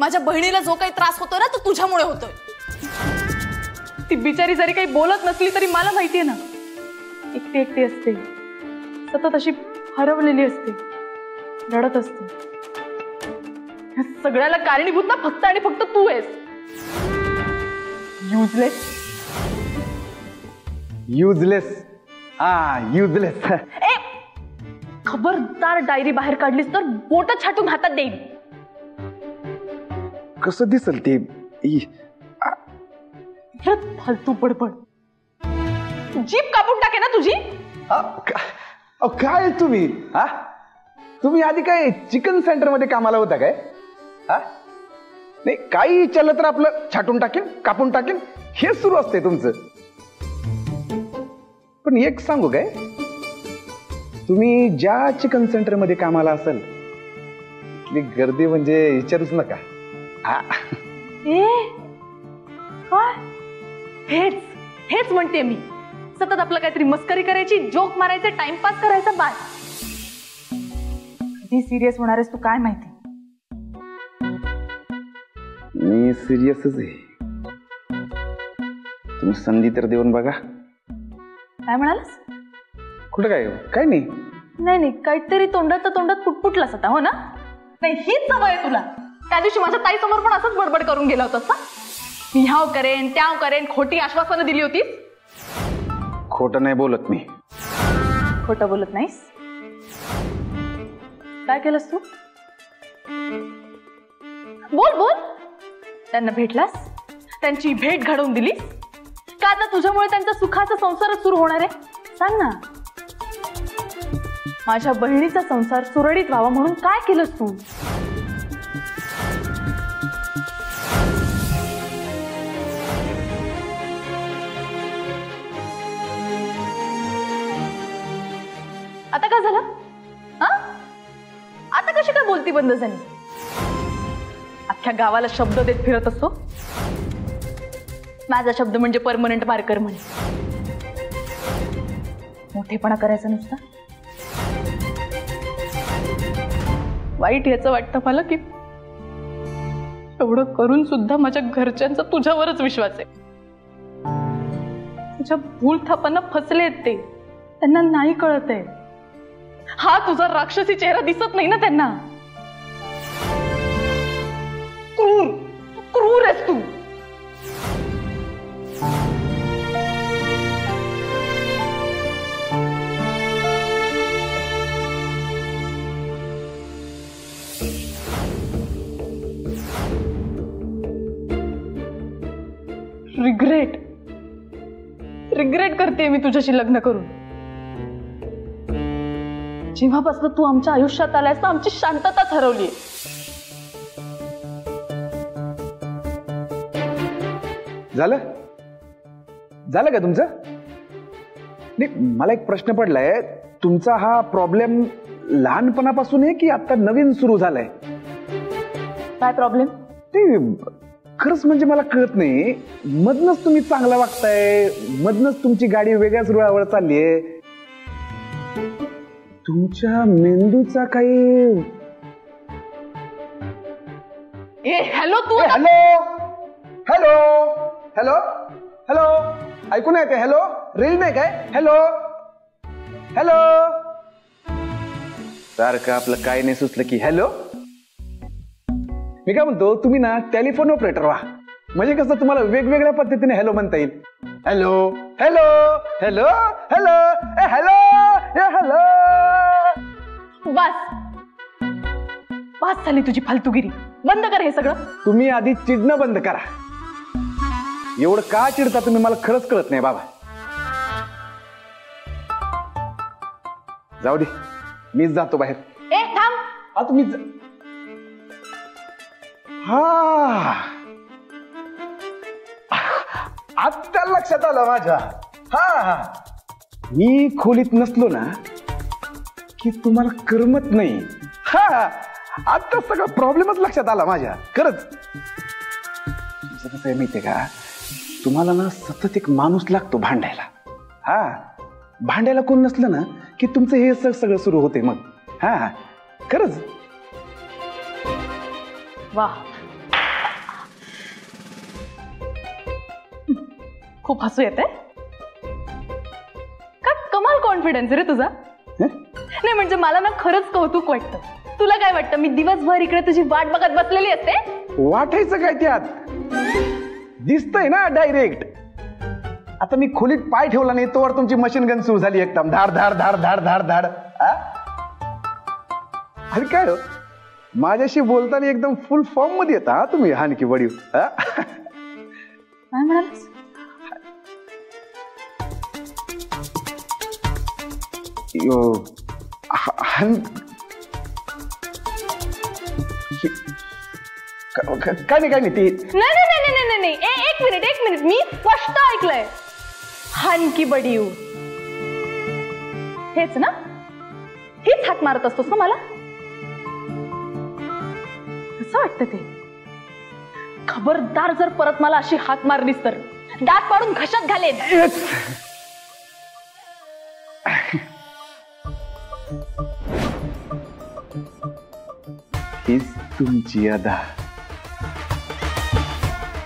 माझ्या बहिणीला जो काही त्रास होतोय ना तो तुझ्यामुळे होतोय। ती बिचारी जरी काही बोलत नसली तरी मला माहितीये ना, एकटी एकटी असते, सतत अशी हरवलेली असते, रडत असते। या सगळ्याला कारणीभूत ना फक्त आणि फक्त तू आहेस। Useless useless useless. ए खबरदार डायरी बाहेर काढलीस तर बोट छाटून हातात देईन। कसं दिसल ते? फालतू बडबड, जीभ कापून टाके ना तुझी। काय तुम्ही तुम्ही आधी काय चिकन सेंटर मध्ये कामाला होता काय? नाही काही विचारलं तर आपलं छाटून टाकेन कापून टाकेन हे सुरू असते तुमचं। पण एक सांगू काय, तुम्ही ज्या चिकन सेंटर मध्ये कामाला असाल तिथली गर्दी म्हणजे विचारूच नका। ए काय हेच हेच म्हणते मी, सतत आपलं काहीतरी मस्करी करायची, जोक मारायचे, टाइमपास करायचा, बाय। कधी सिरियस होणार आहेस तू काय माहिती? मी सिरियसच आहे, तुम्ही संधी तर देऊन बघा। काय म्हणालास? कुठं काय काय नाही नाही काहीतरी तोंडात फुटफुटलास आता, हो ना? नाही हीच सवय आहे तुला। त्या दिवशी माझ्या ताई समोर पण असंच बडबड करून गेला होतास ना, मी ह्याव करेन त्याव करेन, खोटी आश्वासनं दिली होतीस। खोटं नाही बोलत मी। खोटं बोलत नाहीस? काय केलंस तू? बोल बोल। त्यांना भेटलास, त्यांची भेट घडवून दिलीस का? आता तुझ्यामुळे त्यांचा सुखाचा संसारच सुरू होणार आहे? सांग ना। माझ्या बहिणीचा संसार सुरळीत व्हावा म्हणून काय केलंस तू? आता काय झालं? आता कशी काय बोलती बंद झाली? अख्ख्या गावाला शब्द देत फिरत असतो, माझा शब्द म्हणजे परमनंट मार्कर म्हणे। मोठेपणा करायचा नुसता। वाईट याचं वाटतं मला की एवढं करून सुद्धा माझ्या घरच्यांचा तुझ्यावरच विश्वास आहे। तुझ्या भूल थापांना फसले आहेत ते, त्यांना नाही कळत आहे। हा तुझा राक्षसी चेहरा दिसत नाही ना त्यांना। क्रूर क्रूर आहेस तू। रिग्रेट करते मी तुझ्याशी लग्न करून। जेव्हापासून तू आमच्या आयुष्यात आलायस ना आमची शांतताच हरवली। झालं झालं का तुमचं? नाही मला एक प्रश्न पडलाय, तुमचा हा प्रॉब्लेम लहानपणापासून आहे की आता नवीन सुरू झालाय? काय प्रॉब्लेम? ते खरंच म्हणजे मला कळत नाही, मधनच तुम्ही चांगला वागताय, मधनच तुमची गाडी वेगळ्याच रुळावर चाललीये। तुमच्या मेंदूचा काही हॅलो तू हॅलो हॅलो हॅलो हॅलो ऐकू नाही काय? हॅलो रेंज नाही काय? हॅलो हॅलो सारखं आपलं काय नाही सुचलं की हॅलो। मी काय म्हणतो, तुम्ही ना टेलिफोन ऑपरेटर व्हा, म्हणजे कसं तुम्हाला वेगवेगळ्या पद्धतीने हॅलो म्हणता येईल। Hello hello hello hello hello hello. बस बस झाली तुझी फालतूगिरी, बंद कर हे सगळं। तुम्ही आधी चिडणं बंद करा। एवढं का चिडता तुम्ही मला खरंच कळत नाही बाबा। जाऊ दे, मीच जातो बाहेर। ए थांब। हा तुम्ही आता लक्षात आलं माझ्या। मी खोलीत नसलो ना की तुम्हाला करमत नाही। आता सगळं प्रॉब्लेमच लक्षात आला माझ्या खरंच। कसं आहे माहितीये का, तुम्हाला ना सतत एक माणूस लागतो भांडायला। भांडायला कोण नसलं ना की तुमचं हे सगळं सुरू होते मग। खरंच वाह खूप हसू येते. काय कमाल कॉन्फिडन्स रे तुझा. नाही म्हणजे मला ना खरंच कौतुक वाटतं. तुला काय वाटतं मी दिवसभर इकडे तुझी वाट बघत बसलेली असते. वाटायचं काय त्यात, दिसतंय ना डायरेक्ट. आता मी खोलीत पाय ठेवला नाही तोवर तुमची मशीन गन सुरू झाली एकदम धाड धाड धाड धाड धाड धाड. अरे काय हो, माझ्याशी बोलताना एकदम फुल फॉर्म मध्ये येता हा तुम्ही. हानकी बडीव. काय म्हणालीस. काय नाही ती. नाही एक मिनिट मी स्पष्ट ऐकलंय. हानकी बडीव हेच ना, हेच हाक मारत असतोस ना मला. कसं वाटतं ते. खबरदार जर परत मला अशी हाक मारलीस तर दात पाडून घशात घालेन. हीच तुमची अदा,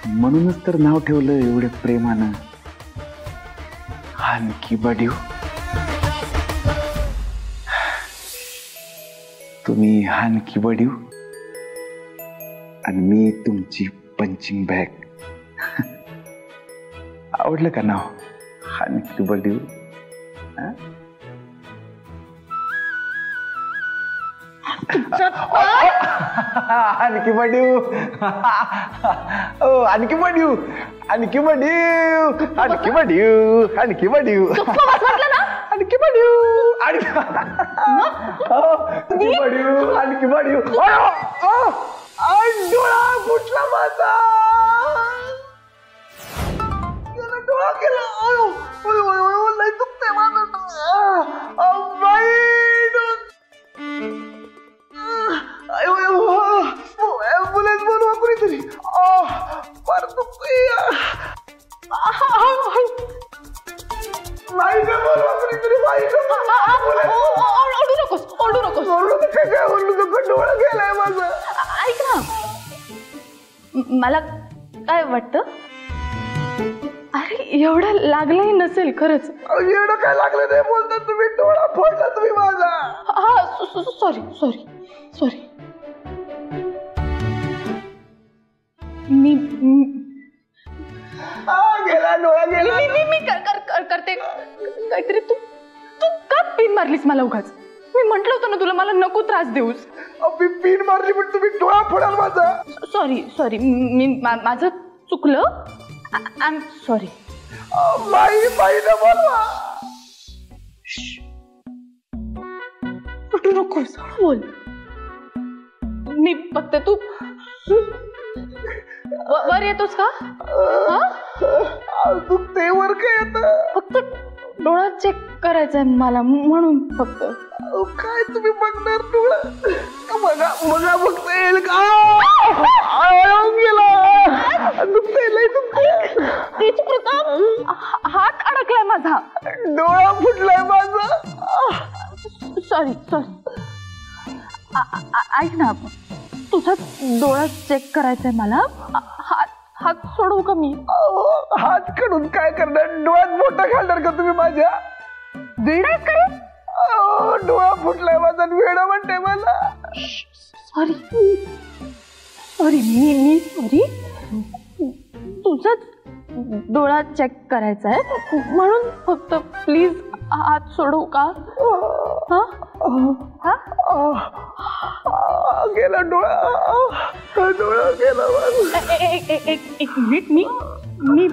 म्हणूनच तर नाव ठेवलं एवढे प्रेमानं हानकी बडीव. तुम्ही हानकी बडीव आणि मी तुमची पंचिंग बॅग. आवडलं का नाव हानकी बडीव. आणखी बडीव, आणखी बडीव, आणखी बडीव, आणखी बडीव, आणखी बडीव, आणखी बडीव, आणखी बडीव, आणखी बडीव. डोळा फुटला माझा, डोळा गेला. नाही चुकते माझा. ॲम्ब्युलन्स बोलवा कुणीतरी. फार दुखतंय. बोलवा कुणीतरी. ओरडू नकोस. काय ओरडू नको, डोळा गेलाय माझा. ऐक ना, मला काय वाटतं, अरे एवढं लागलंही नसेल खरंच. एवढं काय लागलं नाही बोलता तुम्ही. डोळा फोडला तुम्ही माझा. हा सॉरी. मी गेला डोळा गेला. मी करते काहीतरी. तू का पिन मारलीस मला उगाच. मी म्हंटल होतं ना तुला मला नको त्रास देऊस. मी पिन मारली पण तुम्ही डोळा फोडाल माझा. सॉरी मी माझं चुकलं. I am sorry. बाई ना बोलवा. कुठू नकोस, बोल. मी फक्त तू वर येतोस का. दुखते वर काय येत. फक्त डोळा चेक करायचा आहे मला म्हणून फक्त. काय तुम्ही बघणार डोळा. बघा बघता येईल का. गेला. दुखते लय दुखते. हात अडकलाय माझा. डोळा फुटलाय माझा. सॉरी. ऐक ना, तुझा डोळा चेक करायचाय मला. हात सोडवू का मी. हात काढून काय करणार. डोळ्यात मोठा घालणार का तुम्ही माझ्या. वेडा काय. डोळा फुटलाय माझा. वेडा म्हणते मला. सॉरी मी सॉरी. तुझाच डोळा चेक करायचा आहे म्हणून फक्त प्लीज हात सोडवू का. गेला डोळा गेला. एक मिनिट मी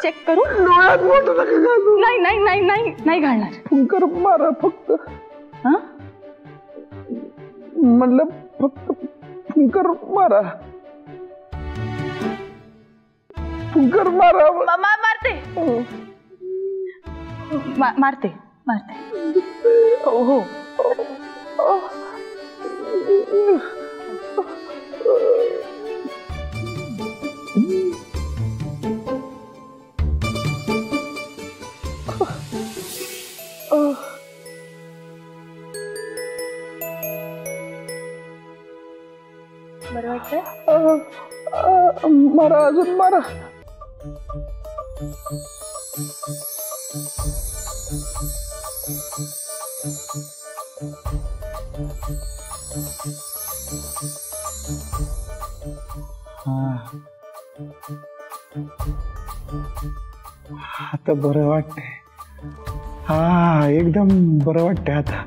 चेक करू. डोळ्यात मोठं नका घालू. नाही घालणार. फुंकर मारा फक्त. म्हणलं फक्त फुंकर मारा. फुंकर मारा. मारते. हो. बरं वाटतंय. मारा अजून मारा. आता बरं वाटतंय. हा एकदम बरं वाटतंय आता.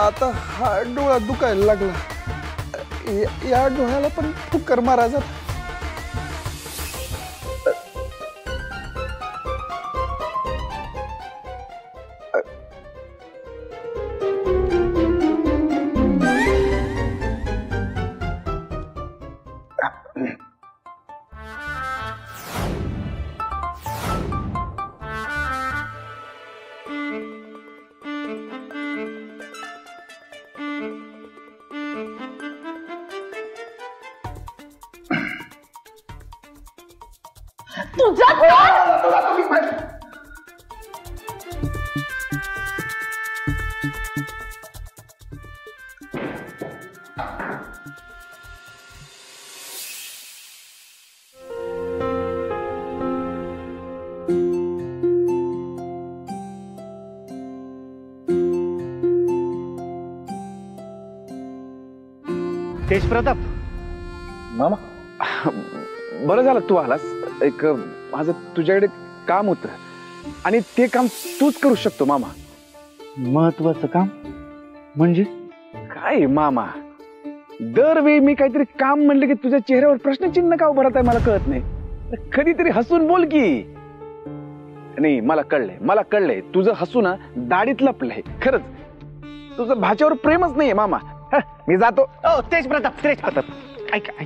आता हा डोळा दुखायला लागला. या डोळ्याला पण ठुकर मारायचा. तुझा तेज प्रताप. मामा बरं झालं तू आलास. एक माझं तुझ्याकडे काम होतं आणि ते काम तूच करू शकतो मामा. महत्वाचं काम म्हणजे? काय मामा, दरवेळी मी काहीतरी काम म्हणलं की तुझ्या चेहऱ्यावर प्रश्नचिन्ह का उभं राहत आहे मला कळत नाही. कधीतरी हसून बोल की. नाही मला कळलंय तुझं हसून दाढीत लपलंय. खरंच तुझं भाच्यावर प्रेमच नाहीये मामा. मी जातो. तेज प्रताप ऐका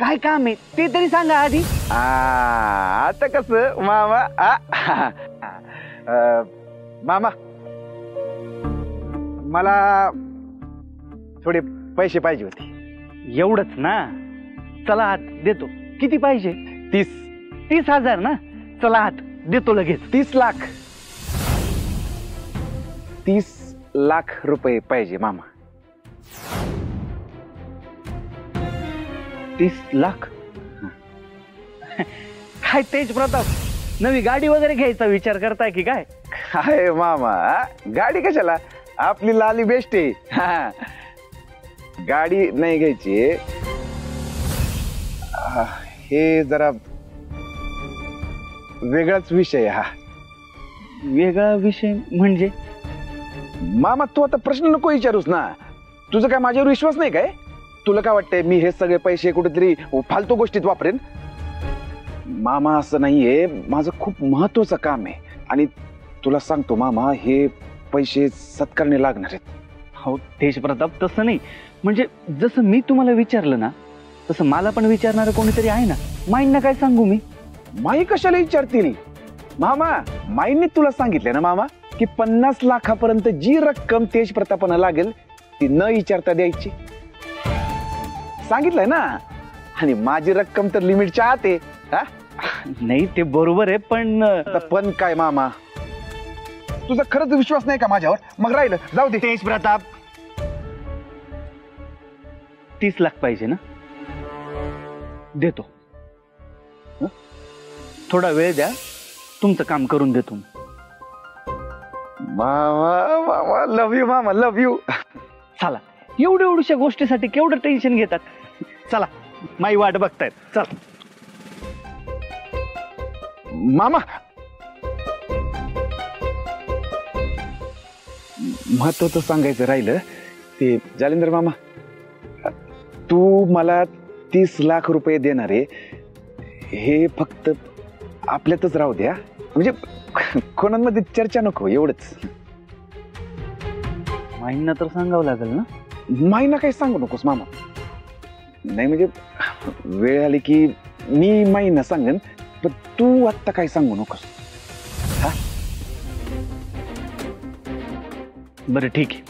काय काम आहे ते तरी सांगा आधी. आता कस मामा. मामा मला थोडे पैसे पाहिजे होते. एवढंच ना? चला आत देतो. किती पाहिजे? 30,000 ना? चला आत देतो लगेच. 30 लाख. 30 लाख रुपये पाहिजे मामा. 30 लाख? काय तेज प्रताप, नवी गाडी वगैरे घ्यायचा विचार करताय की काय? काय मामा, गाडी कशाला, आपली लाली बेस्ट आहे. गाडी नाही घ्यायची. हे जरा वेगळाच विषय. हा वेगळा विषय म्हणजे? मामा तू आता प्रश्न नको विचारूस ना. तुझं काय माझ्यावर विश्वास नाही काय? तुला काय वाटतंय मी हे सगळे पैसे कुठेतरी फालतू गोष्टीत वापरेन? मामा असं नाहीये, माझं खूप महत्वाचं काम आहे आणि तुला सांगतो मामा, हे पैसे सत्कारणे लागणार आहेत. हो तेज प्रताप, तसं नाही. म्हणजे जसं मी तुम्हाला विचारलं ना तसं मला पण विचारणारं कोणीतरी आहे ना. माईंना काय सांगू मी? माई कशाला विचारतील मामा? माईंनी तुला सांगितलं ना मामा की 50 लाखापर्यंत जी रक्कम तेज प्रतापांना लागेल ती न विचारता द्यायची. सांगितलंय ना. आणि माझी रक्कम तर लिमिटच्या आत आहे. नाही ते बरोबर आहे, पण काय मामा, तुझा खरंच विश्वास नाही का माझ्यावर? मग राहिलं जाऊ दे. तेज प्रताप, 30 लाख पाहिजे ना? देतो. थोडा वेळ द्या, तुमचं काम करून देतो. मामा मामा लव्ह यू. मामा लव्ह यू. चला, एवढ्या गोष्टीसाठी केवढं टेन्शन घेतात? चला, माई वाट बघतायत. चला मामा, महत्वाचं सांगायचं राहिलं ते. जालिंदर मामा, तू मला 30 लाख रुपये देणार आहे हे फक्त आपल्यातच राहू द्या. म्हणजे कोणामध्ये चर्चा नको, एवढंच. माईंना तर सांगावं लागेल ना? माईंना काही सांगू नकोस मामा. नाही म्हणजे वेळ आली की मी माईंना सांगेन, पण तू आत्ता काही सांगू नकोस. बरं ठीक आहे.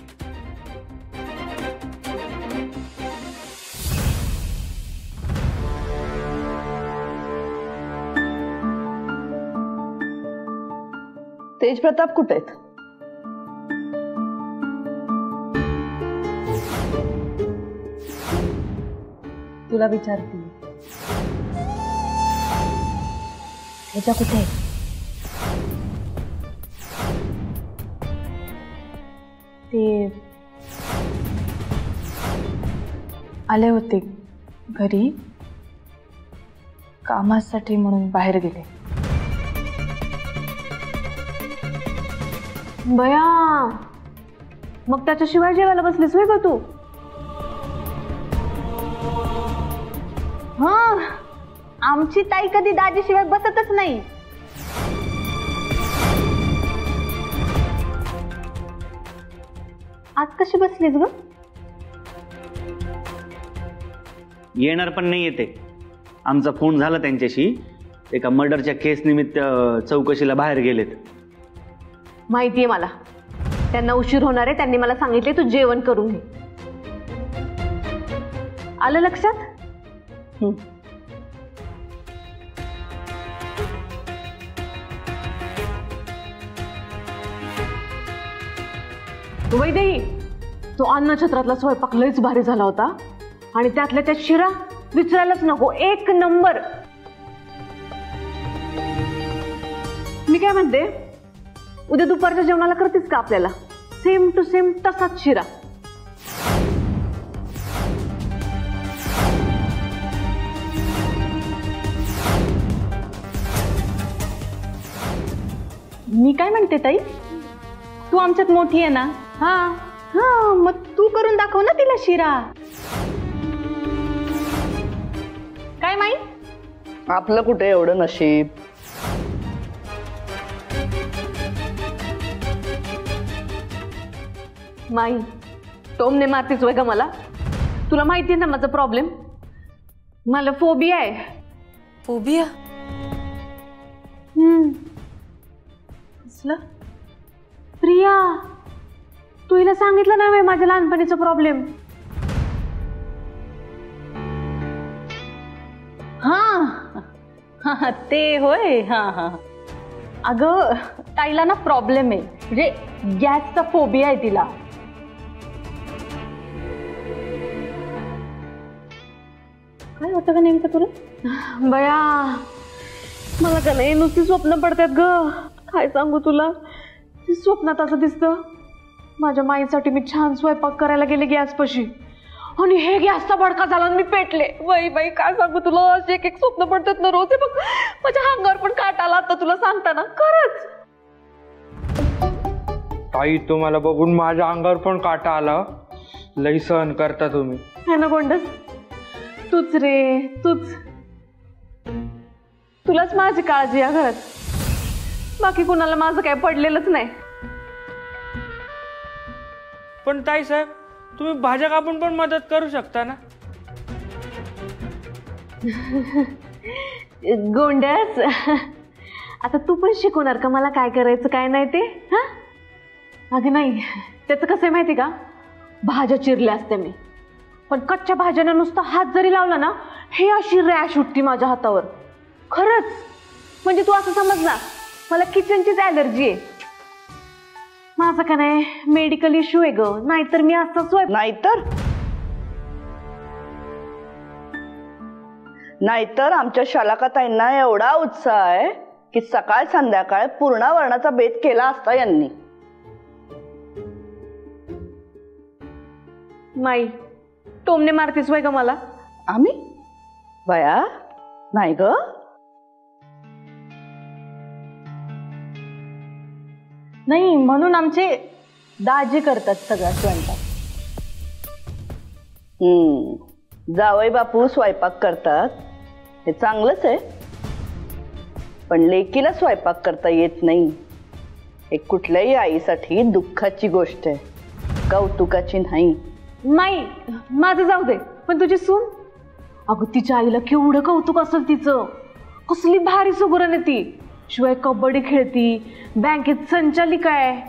तेजप्रताप कुठे आहेत? तुला विचारते, ह्याच्या कुठे आहे? ते आले होते घरी, कामासाठी म्हणून बाहेर गेले. बया, मग त्याच्याशिवाय जेवायला बसलीस होय ग तू? हा, आमची ताई कधी दाजीशिवाय बसतच नाही. आज कशी बसलीस ग? येणार पण नाही येते. आमचा फोन झाला त्यांच्याशी, एका मर्डरच्या केस निमित्त चौकशीला बाहेर गेलेत. माहितीये मला, त्यांना उशीर होणार आहे. त्यांनी मला सांगितले तू जेवण करून घे. आलं लक्षात? वैदेही, तो अन्नछत्रातला स्वयंपाक लयच भारी झाला होता आणि त्यातल्या त्यात शिरा विचारायलाच नको, एक नंबर. मी काय म्हणते, उद्या दुपारच्या जेवणाला करतेस का आपल्याला सेम टू सेम तसाच शिरा? मी काय म्हणते ताई, तू आमच्यात मोठी आहे ना. हा हा, मग तू करून दाखव ना तिला शिरा. काय माई, आपलं कुठे एवढं नशीब. माई, टोमने मारतीच वय का मला? तुला माहिती आहे ना माझा प्रॉब्लेम, मला फोबिया आहे. फोबिया? कसलं? प्रिया, तू हिला सांगितलं नाही माझ्या लहानपणीचा प्रॉब्लेम? हा ते होय. हा हा, अगं ताईला ना प्रॉब्लेम आहे, म्हणजे गॅसचा फोबिया आहे तिला. काय होतं का नेमकं तुला? बया, मला का नाही नुसती स्वप्न पडतात ग. काय सांगू तुला, स्वप्नात असं दिसतं माझ्या माईसाठी मी छान स्वयंपाक करायला गेले गॅसपाशी आणि हे गॅसचा भडका झाला आणि मी पेटले. बाई बाई, काय सांगू तुला, असे एक एक स्वप्न पडतात ना रोज. हे बघ, माझ्या अंगावर पण काटा आला आता तुला सांगताना. खरंच ताई, तुम्हाला बघून माझ्या अंगावर पण काटा आला. लई सहन करता तुम्ही. है ना गोंडस, तूच रे तूच. तुलाच माझी काळजी या घरात, बाकी कुणाला माझं काय पडलेलंच नाही. पण ताई साहेब, तुम्ही भाज्या कापून पण मदत करू शकता ना. गोंडस, आता तू पण शिकवणार का मला काय करायचं काय नाही ते? हा, अगं नाही, त्याचं कसं आहे माहिती का, भाज्या चिरल्या असते मी, पण कच्च्या भाज्यानं नुसता हात जरी लावला ना, हे अशी रॅश उठती माझ्या हातावर. खरंच, म्हणजे तू असं समज ना, मला किचनचीच ॲलर्जी आहे. माझं का नाही मेडिकल इश्यू आहे ग, नाहीतर मी असं नाहीतर आमच्या शालाकाताईंना एवढा उत्साह आहे की सकाळ संध्याकाळ पूर्ण वर्णाचा बेत केला असता यांनी. माई, टोमने मारतीस वय ग मला? आम्ही? बया नाही ग. नाही, म्हणून आमचे दाजी करतात सगळा स्वयंपाक. जावई बापू स्वयंपाक करतात हे चांगलंच आहे, पण लेकीला स्वयंपाक करता येत नाही हे कुठल्याही आईसाठी दुःखाची गोष्ट आहे, कौतुकाची नाही. माई, माझं जाऊ दे, पण तुझी सून, अगं तिच्या आईला केवढं कौतुक असेल तिचं. कसली भारी सुगरण आहे ती, शिवाय कबड्डी खेळती, बँकेत संचालिका आहे,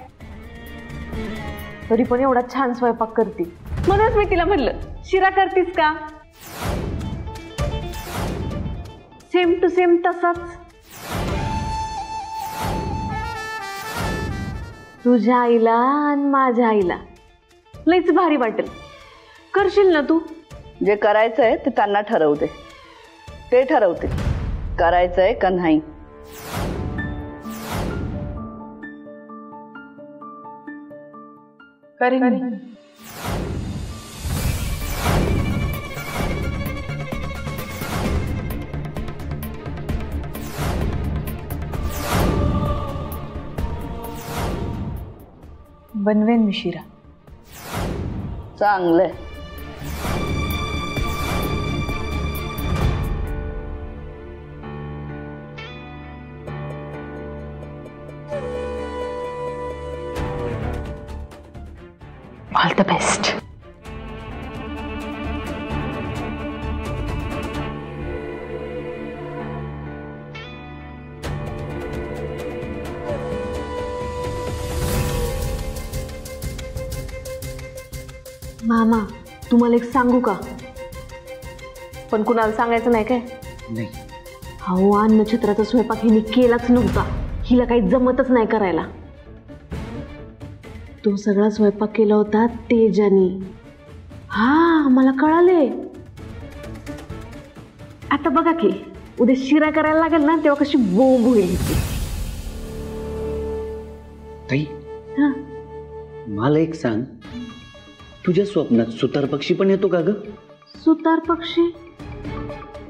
तरी पण एवढा छान स्वयंपाक करते. म्हणूनच मी तिला म्हणलं शिरा करतीस का? सेम टू सेम तसाच. तुझ्या आईला आणि माझ्या आईला लईच भारी वाटेल. करशील ना तू? जे करायचंय ते त्यांना ठरवते, ते ठरवते करायचंय का नाही. करेन. बनवेन मी शिरा. चांगलंय. All the best. मामा, तुम्हाला एक सांगू का? पण कुणाला सांगायचं नाही काय? नाही. अहो, अन्नछत्राचा स्वयंपाक हिने केलाच नव्हता. हिला काही जमतच नाही करायला. तो सगळा स्वयंपाक केला होता तेजानी. हा, मला कळाले. आता बघा की उद्या शिरा करायला लागेल ना, तेव्हा कशी बोंब होईल ती. ताई, हा, मला एक सांग, तुझ्या स्वप्नात सुतार पक्षी पण येतो का ग? सुतार पक्षी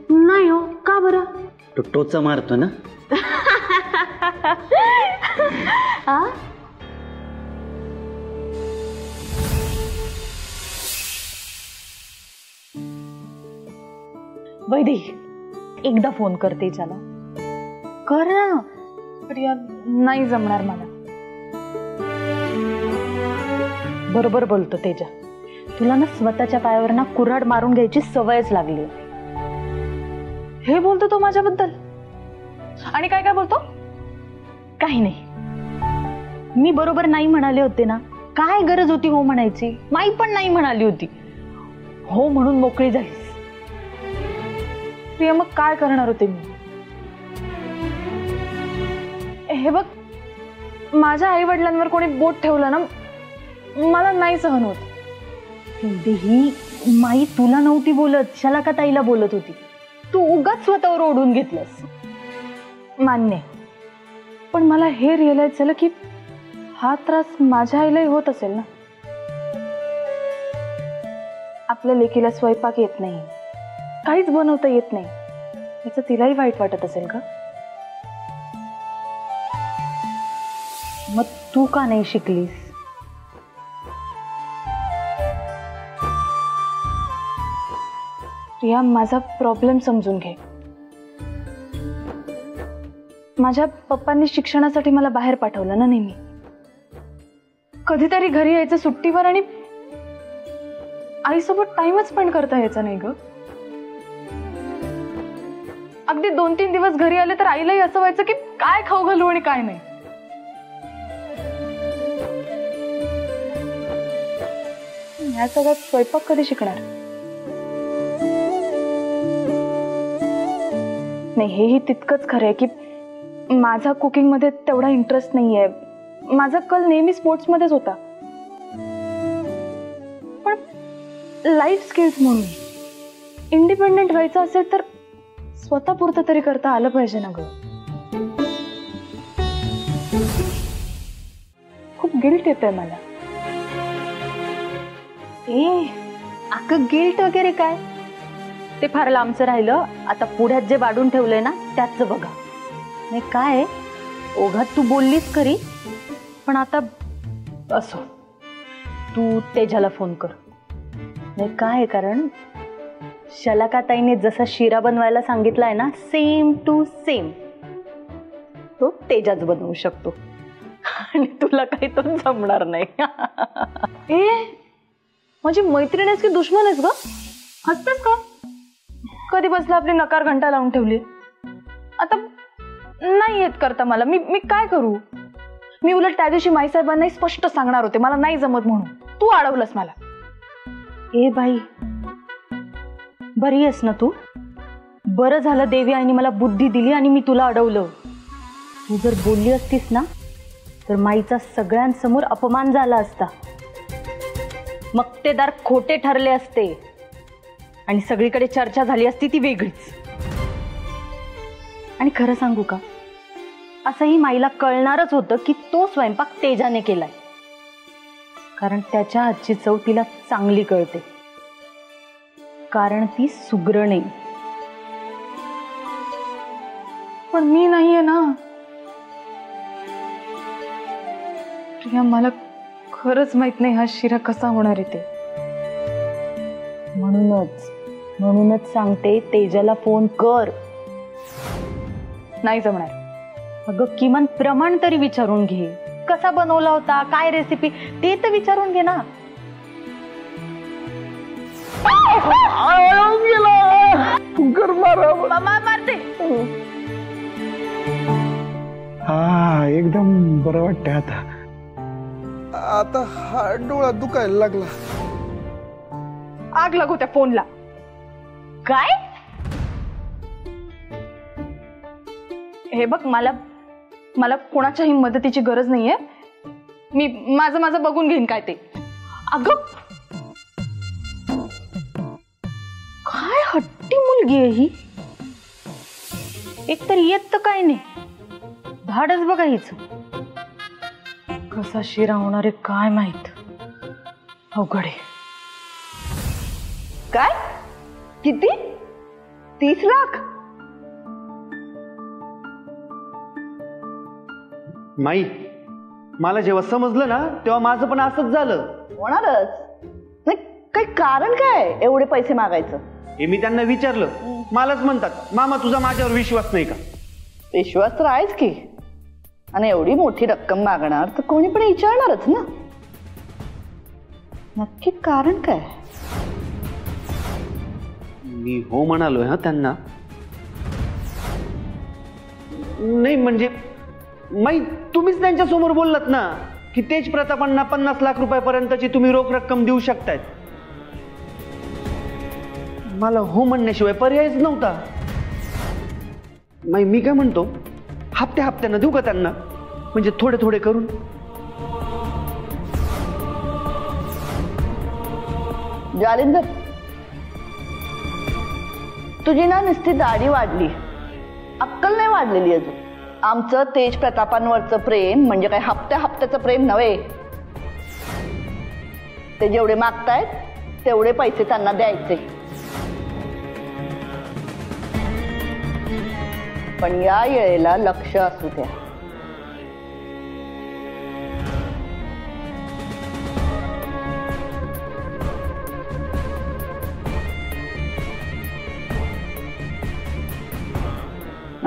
नाही हो. का बरं? तो टोचा मारतो ना. आ? वैदी, एकदा फोन करते त्याला. कर ना. प्रिया, नाही जमणार मला. बरोबर बोलतो तेजा. तुला ना स्वतःच्या पायावर ना कुऱ्हाड मारून घ्यायची सवयच लागली. हे बोलतो तो माझ्याबद्दल? आणि काय काय बोलतो? काही नाही. मी बरोबर नाही म्हणाले होते ना. काय गरज होती हो म्हणायची? माई पण नाही म्हणाली होती. हो म्हणून मोकळी झालीस. प्रिया, मग काय करणार होते मी? हे बघ, माझ्या आई वडिलांवर कोणी बोट ठेवलं ना, मला नाही सहन होत. ही माई तुला नव्हती बोलत, शलाका ताईला बोलत होती. तू उगाच स्वतःवर ओढून घेतलंस. मान्य, पण मला हे रिअलाइज झालं की हा त्रास माझ्या आईलाही होत असेल ना. आपल्या लेकीला स्वयंपाक येत नाही, काहीच बनवता येत नाही, याचं तिलाही वाईट वाटत असेल का? मग तू का नाही शिकलीस? प्रिया, माझा प्रॉब्लेम समजून घे. माझ्या पप्पांनी शिक्षणासाठी मला बाहेर पाठवलं ना नेहमी. कधीतरी घरी यायचं सुट्टीवर आणि आईसोबत टाइमच स्पेंड करता यायचा नाही ग. अगदी 2-3 दिवस घरी आले तर आईलाही असं व्हायचं की काय खाऊ घालू आणि काय नाही. या सगळ्यात स्वयंपाक कधी शिकणार? नाही, हेही तितकंच खरं आहे की माझा कुकिंग मध्ये तेवढा इंटरेस्ट नाहीये. माझा कल नेहमी स्पोर्ट्स मध्येच होता. पण लाईफ स्किल्स म्हणून इंडिपेंडेंट व्हायचं असेल तर स्वतःपुरतं तरी करता आलं पाहिजे ना ग. खूप गिल्ट येतोय मला. अगं, गिल्ट वगैरे काय? ते फार लांबचं राहिलं. आता पुढ्यात जे वाढून ठेवलंय ना त्याच बघा. नाही काय ओघात तू बोललीस खरी, पण आता असो, तू तेजाला फोन कर. नाही काय, कारण शलाकाताईने जसा शिरा बनवायला सांगितलाय ना, सेम टू सेम तो तेजाच बनवू शकतो. आणि तुला काही तो जमणार नाही. माझी मैत्रीण आहेस की दुश्मन आहेस ग? हसतेस का? कधी बसला आपली नकार घंटा लावून ठेवली. आता नाही येत करता मला. मी काय करू? मी उलट त्या दिवशी माईसाहेबांनाही स्पष्ट सांगणार होते मला नाही जमत म्हणून. तू अडवलंस मला. ए बाई, बरी आहेस ना तू? बरं झालं देवी आईने मला बुद्धी दिली आणि मी तुला अडवलं. तू जर बोलली असतीस ना तर माईचा सगळ्यांसमोर अपमान झाला असता. मक्तेदार खोटे ठरले असते आणि सगळीकडे चर्चा झाली असती ती वेगळीच. आणि खरं सांगू का, असंही माईला कळणारच होतं की तो स्वयंपाक तेजाने केलाय, कारण त्याच्या हातची चव तिला चांगली कळते, कारण ती सुगरण आहे. पण मी नाहीये ना प्रिया. मला खरंच माहित नाही हा शिरा कसा होणार आहे ते. म्हणूनच सांगते, तेजाला फोन कर. नाही जमणार. अगं किमान प्रमाण तरी विचारून घे. कसा बनवला होता, काय रेसिपी, ते तर विचारून घे ना. मारते. हा एकदम बरं वाटतंय आता. आता हा डोळा दुखायला लागला. आग लागू त्या फोनला. काय? हे बघ, मला कोणाच्याही मदतीची गरज नाहीये. मी माझं बघून घेईन काय ते. अगं काय हट्टी मुलगी आहे ही. एक तर येत तर काय नाही, धाडच बघा हिचं. कसा शिरा होणार आहे काय माहित. अवघड आहे. काय? किती? 30 लाख? माई, मला जेव्हा समजलं ना तेव्हा माझं पण असंच झालं. होणारच. नाही, काही कारण काय एवढे पैसे मागायचं? हे मी त्यांना विचारलं, मलाच म्हणतात, मामा तुझा माझ्यावर विश्वास नाही का? विश्वास तर आहेच की, आणि एवढी मोठी रक्कम मागणार तर कोणी पण विचारणारच ना. नक्की कारण काय? मी हो म्हणालोय हा त्यांना. नाही म्हणजे माई, तुम्हीच त्यांच्या समोर बोललात ना की तेज प्रतापांना 50 लाख रुपयापर्यंतची तुम्ही रोख रक्कम देऊ शकतायत. मला हो म्हणण्याशिवाय पर्यायच नव्हता. माई, मी काय म्हणतो, हप्त्यानं देऊ का त्यांना, म्हणजे थोडे थोडे करून. जालिंदर, तुझी ना नुसती दाढी वाढली, अक्कल नाही वाढलेली अजून. आमचं तेज प्रतापांवरचं प्रेम म्हणजे काय हप्त्याचं प्रेम नव्हे. ते जेवढे मागतायत तेवढे पैसे त्यांना द्यायचे. पण या वेळेला लक्ष असू द्या.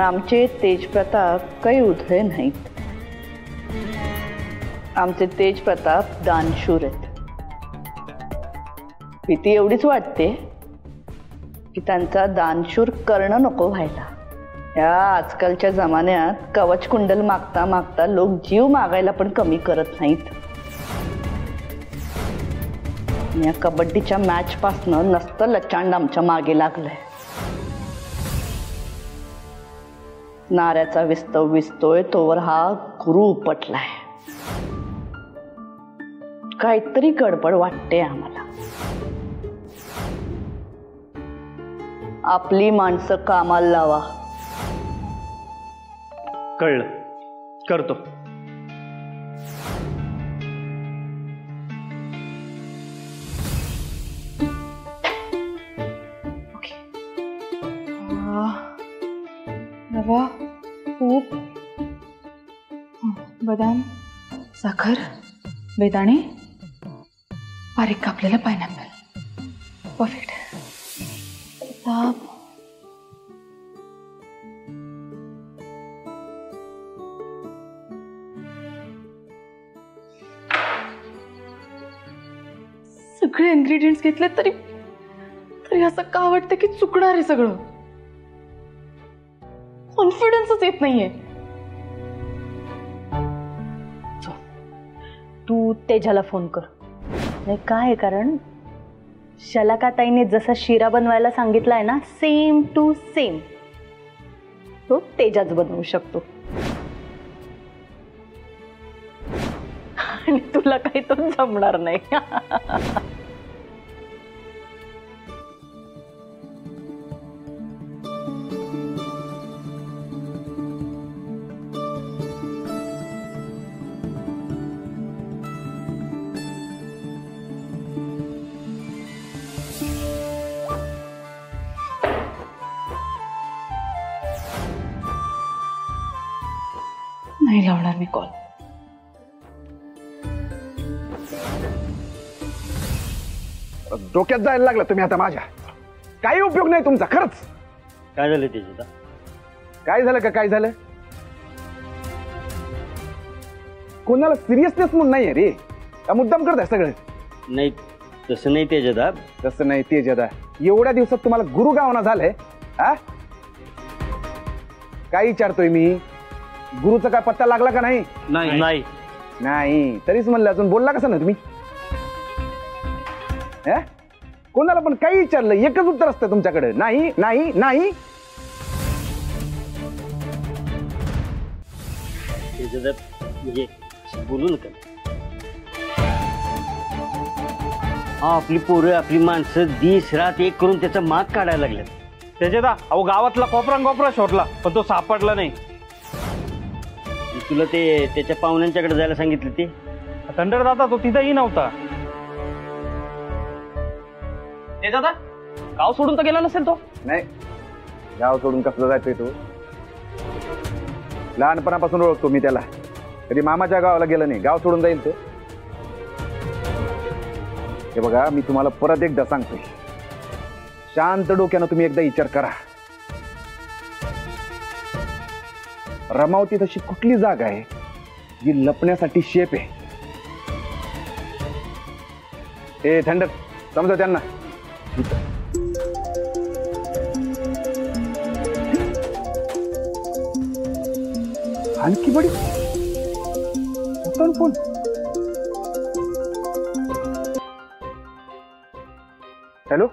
आमचे तेज प्रताप काही उधळे नाहीत. आमचे तेज प्रताप दानशूर आहेत. भीती एवढीच वाटते की त्यांचा दानशूर करणं नको व्हायला. या आजकालच्या जमान्यात कवच कुंडल मागता मागता लोक जीव मागायला पण कमी करत नाहीत. या कबड्डीच्या मॅच पासनं नसतं लचांड आमच्या मागे लागलंय. नाऱ्याचा विस्तव विस्तोय तोवर हा गुरु उपटलाय. काहीतरी गडबड वाटते आम्हाला. आपली माणसं कामाला लावा. कळलं, करतो. रवा, तूप, बदाम, साखर, बेदाणे, बारीक कापलेला पायनॅपल. परफेक्ट. ताप, सगळे इन्ग्रेडियंट्स घेतले तरी असं का वाटतं की चुकणार आहे सगळं. कॉन्फिडन्सच येत नाहीये. तू तेजाला फोन कर. नाही काय आहे, कारण शलाकाताईने जसा शिरा बनवायला सांगितलाय ना, सेम टू सेम तो तेजाच बनवू शकतो. तुला काही तो जमणार नाही. नाही लावणार मी कॉल. डोक्यात जायला लागला तुम्ही आता माझ्या. काही उपयोग नाही तुमचा खरंच. काय झालं त्याच्यात? काय झालं का काय झालं? कोणाला सिरियसनेस म्हणून नाहीये रे. का मुद्दाम करताय सगळं? नाही तसं नाही त्याच्यात. तसं नाही ते जदा. एवढ्या दिवसात तुम्हाला गुरु गावना झालंय हा? काय विचारतोय मी? गुरुचा काय पत्ता लागला का नाही? नाही नाही तरीच म्हणलं अजून बोलला कसं ना तुम्ही? कोणाला पण काही विचारलं एकच उत्तर असतं तुमच्याकडे, नाही नाही नाही. म्हणजे बोलू नका. आपली पोरं आपली माणसं दिस रात एक करून त्याचा माग काढायला लागल्यात. त्याच्यात अहो गावातला कोपरा शोधला पण तो सापडला नाही. तुला ते त्याच्या पाहुण्यांच्याकडे जायला सांगितलं ते? थंडर दादा तो तिथंही नव्हता. दादा गाव सोडून तर गेला नसेल तो? नाही. गाव सोडून कसला जायचंय तो? लहानपणापासून ओळखतो मी त्याला. कधी मामाच्या गावाला गेलं नाही. गाव सोडून जाईल तो? हे बघा मी तुम्हाला परत एकदा सांगतोय, शांत डोक्यानं तुम्ही एकदा विचार करा. रमावती तशी कुठली जागा आहे जी लपण्यासाठी शेप आहे? ए थंड समजा त्यांना. आणखी बडी फोन. हॅलो.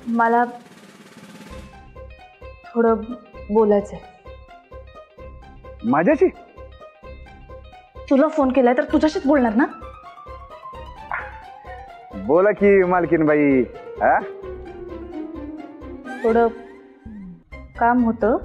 मला थोडं बोलायचंय. माझ्याशी? तुला फोन केलाय तर तुझ्याशीच बोलणार ना? बोला की मालकीन बाई. थोडं काम होतं.